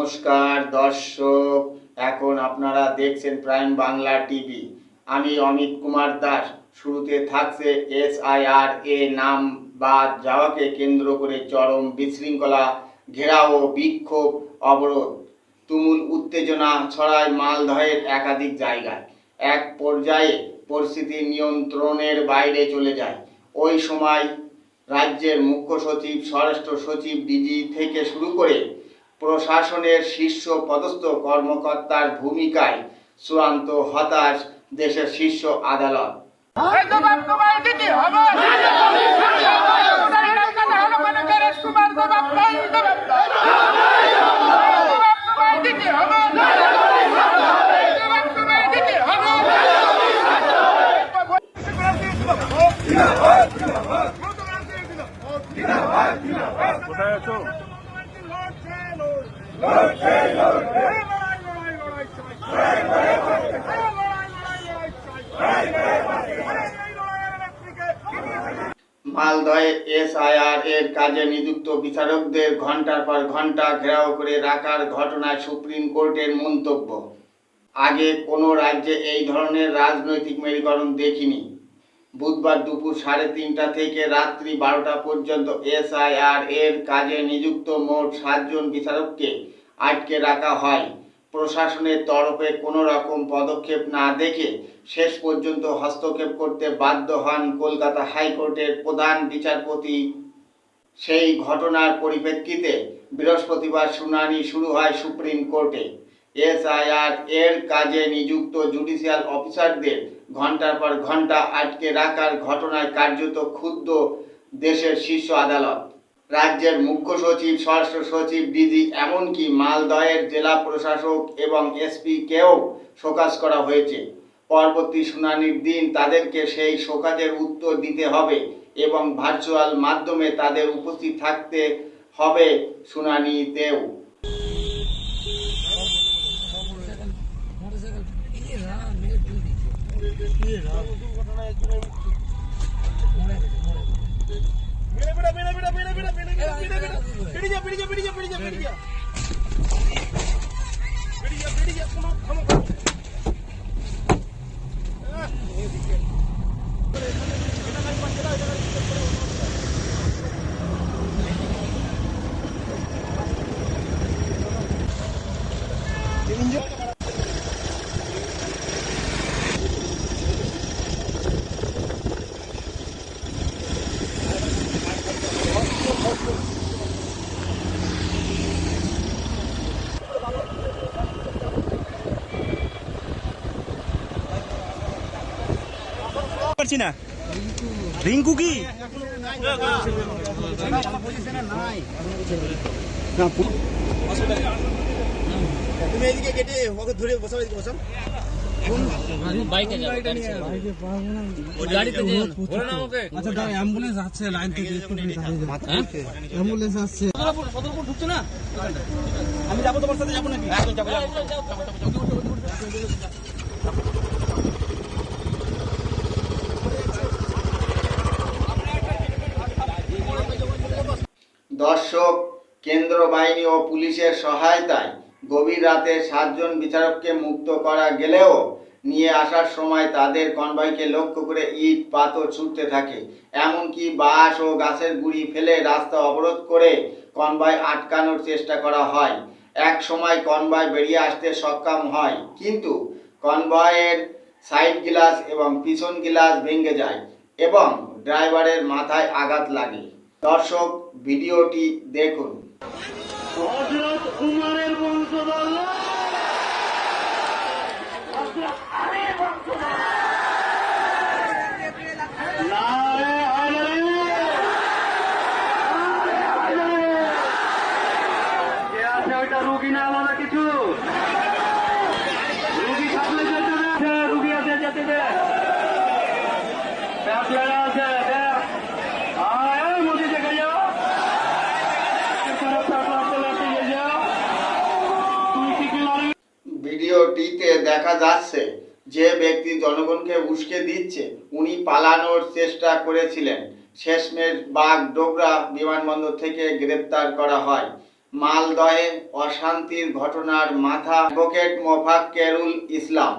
নমস্কার দর্শক, এখন আপনারা দেখছেন প্রাইম বাংলা টিভি। আমি অমিত কুমার দাস। শুরুতে থাকছে এসআইআর এ নাম বাদ যাওয়াকে কেন্দ্র করে চরম বিশৃঙ্খলা, ঘেরাও, বিক্ষোভ, অবরোধ, তুমুল উত্তেজনা ছড়ায় মালদহের একাধিক জায়গায়। এক পর্যায়ে পরিস্থিতি নিয়ন্ত্রণের বাইরে চলে যায়। ওই সময় রাজ্যের মুখ্য সচিব, স্বরাষ্ট্র সচিব, ডিজি থেকে শুরু করে প্রশাসনের শীর্ষ পদস্থ কর্মকর্তার ভূমিকায় চূড়ান্ত হতাশ দেশের শীর্ষ আদালত। মালদহে এসআইআর এর কাজে নিযুক্ত বিচারকদের ঘন্টার পর ঘন্টা ঘেরাও করে রাখার ঘটনায় সুপ্রিম কোর্টের মন্তব্য। আগে কোনো রাজ্যে এই ধরনের রাজনৈতিক মেরুকরণ দেখিনি। বুধবার দুপুর 3:30 থেকে রাত্রি 12টা পর্যন্ত এসআইআর এর কাজে নিযুক্ত মোট 7 জন বিচারককে আটকে রাখা হয়। প্রশাসনের তরফে কোনো রকম পদক্ষেপ না দেখে শেষ পর্যন্ত হস্তক্ষেপ করতে বাধ্য হন কলকাতা হাইকোর্টের প্রধান বিচারপতি। সেই ঘটনার পরিপ্রেক্ষিতে বৃহস্পতিবার শুনানি শুরু হয় সুপ্রিম কোর্টে। এসআইআর এর কাজে নিযুক্ত জুডিশিয়াল অফিসারদের ঘন্টার পর ঘন্টা আটকে রাখার ঘটনায় কার্যত ক্ষুব্ধ দেশের শীর্ষ আদালত। রাজ্যের মুখ্য সচিব, স্বরাষ্ট্র সচিব, ডিজি, এমনকি মালদহের জেলা প্রশাসক এবং এসপিকেও শোকজ করা হয়েছে। পরবর্তী শুনানির দিন তাদেরকে সেই শোকজের উত্তর দিতে হবে এবং ভার্চুয়াল মাধ্যমে তাদের উপস্থিত থাকতে হবে শুনানিতেও। পারছি না রিঙ্কু কি তুমি এদিকে কেটে ওকে ধরে বসাও, এদিকে বসাও। অ্যাম্বুলেন্স আসছে লাইন থেকে, অ্যাম্বুলেন্স আসছে। ঢুকছে না, আমি যাবো তোমার সাথে, যাবো নাকি? দর্শক, কেন্দ্র বাহিনী ও পুলিশের সহায়তায় গভীর রাতে 7 জন বিচারককে মুক্ত করা গেলেও নিয়ে আসার সময় তাদের কনভয়কে লক্ষ্য করে ইট পাথর ছুটতে থাকে। এমনকি বাঁশ ও গাছের গুঁড়ি ফেলে রাস্তা অবরোধ করে কনভয় আটকানোর চেষ্টা করা হয়। এক সময় কনভয় বেরিয়ে আসতে সক্ষম হয়, কিন্তু কনভয়ের সাইড গ্লাস এবং পিছন গ্লাস ভেঙে যায় এবং ড্রাইভারের মাথায় আঘাত লাগে। দর্শক, ভিডিওটি দেখুন। হযরত উমরের বংশধর, ওইটা রুগী না, আলাদা কিছু রুগী থাকলে যেতে দে, রুগী আছে যেতে দে, আছে মোদি দেখে যাও। ভিডিওটিতে দেখা যাচ্ছে যে ব্যক্তি জনগণকে উস্কে দিচ্ছে উনি পালানোর চেষ্টা করেছিলেন। শেষমেশ বাগডোগরা বিমানবন্দর থেকে গ্রেপ্তার করা হয়। মালদহে অশান্তির ঘটনার মাথা অ্যাডভোকেট মোফাক্কেরুল ইসলাম।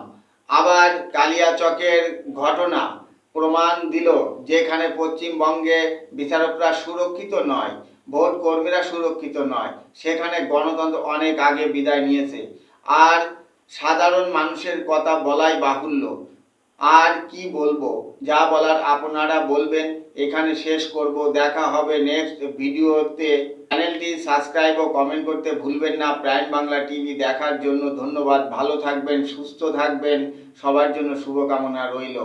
আবার কালিয়াচকের ঘটনা প্রমাণ দিল যেখানে পশ্চিমবঙ্গে বিচারকরা সুরক্ষিত নয়, ভোট কর্মীরা সুরক্ষিত নয়, সেখানে গণতন্ত্র অনেক আগে বিদায় নিয়েছে। আর সাধারণ মানুষের কথা বলাই বাহুল্য। আর কি বলবো, যা বলার আপনারা বলবেন। এখানে শেষ করব। দেখা হবে নেক্সট ভিডিওতে। চ্যানেলটি সাবস্ক্রাইব ও কমেন্ট করতে ভুলবেন না। প্রাইম বাংলা টিভি দেখার জন্য ধন্যবাদ। ভালো থাকবেন, সুস্থ থাকবেন, সবার জন্য শুভকামনা রইল।